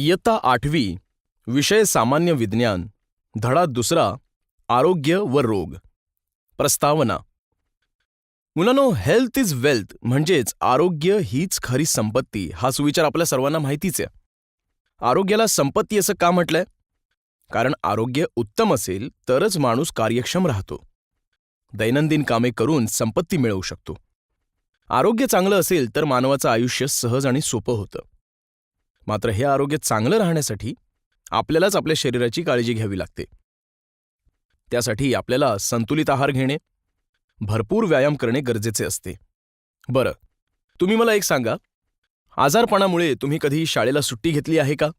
इयत्ता 8वी, विषय सामान्य विज्ञान, धडा 2, आरोग्य व रोग. प्रस्तावना. मुलांनो, हेल्थ इज वेल्थ म्हणजेच आरोग्य हीच खरी संपत्ती हा सुविचार आपल्या सर्वांना माहितीच आहे. आरोग्याला संपत्ती असं का म्हटलंय? कारण आरोग्य उत्तम असेल तरच माणूस कार्यक्षम राहतो, दैनंदिन कामे करून संपत्ती मिळवू शकतो. आरोग्य चांगलं असेल तर मानवाचं आयुष्य सहज आणि सोपं होतं. मात्र हे आरोग्य चांगलं राहण्यासाठी आपल्यालाच आपल्या शरीराची काळजी घ्यावी लागते. त्यासाठी आपल्याला संतुलित आहार घेणे, भरपूर व्यायाम करणे गरजेचे असते. बरं, तुम्ही मला एक सांगा, आजारपणामुळे तुम्ही कधी शाळेला सुट्टी घेतली आहे का?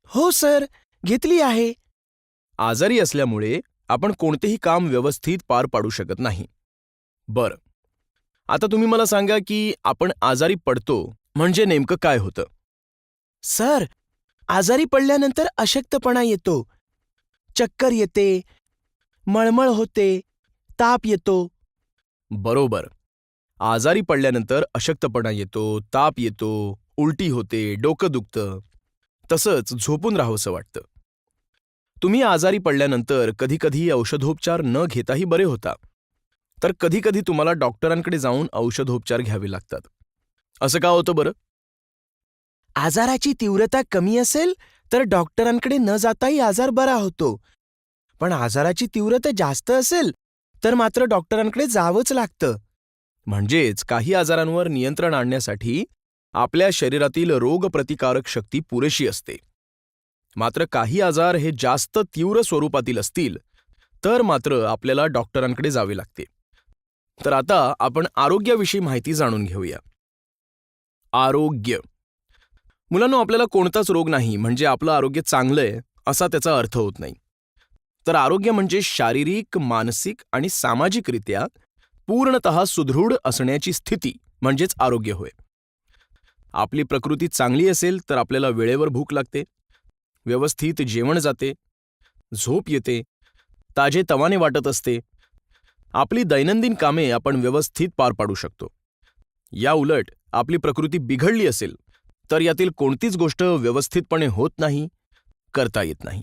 हो सर, घेतली आहे. आजारी असल्यामुळे आपण कोणतेही काम व्यवस्थित पार पाडू शकत नाही. बरं, आता तुम्ही मला सांगा की आपण आजारी पडतो म्हणजे नेमकं काय होतं? सर, आजारी पडल्यानंतर अशक्तपणा येतो, चक्कर येते, मळमळ होते, ताप येतो. बरोबर. आजारी पडल्यानंतर अशक्तपणा येतो, ताप येतो, उलटी होते, डोकं दुखतं, तसंच झोपून राहावंसं वाटतं. तुम्ही आजारी पडल्यानंतर कधीकधी औषधोपचार न घेताही बरे होता, तर कधीकधी तुम्हाला डॉक्टरांकडे जाऊन औषधोपचार घ्यावे लागतात. असं का होतं बरं? आजाराची तीव्रता कमी असेल तर डॉक्टरांकडे न जाताही आजार बरा होतो. पण आजाराची तीव्रता जास्त असेल तर मात्र डॉक्टरांकडे जावंच लागतं. म्हणजेच काही आजारांवर नियंत्रण आणण्यासाठी आपल्या शरीरातील रोगप्रतिकारक शक्ती पुरेशी असते. मात्र काही आजार हे जास्त तीव्र स्वरूपातील असतील तर मात्र आपल्याला डॉक्टरांकडे जावे लागते. तर आता आपण आरोग्याविषयी माहिती जाणून घेऊया. आरोग्य. मुलांनो, आपल्याला कोणताच रोग नाही म्हणजे आपलं आरोग्य चांगलंय असा त्याचा अर्थ होत नाही. तर आरोग्य म्हणजे शारीरिक, मानसिक आणि सामाजिकरित्या पूर्णतः सुदृढ असण्याची स्थिती म्हणजेच आरोग्य होय. आपली प्रकृती चांगली असेल तर आपल्याला वेळेवर भूक लागते, व्यवस्थित जेवण जाते, झोप येते, ताजेतवाने वाटत असते, आपली दैनंदिन कामे आपण व्यवस्थित पार पाडू शकतो. या उलट आपली प्रकृती बिघडली असेल तर यातील कोणतीच गोष्ट व्यवस्थितपणे होत नाही, करता येत नाही.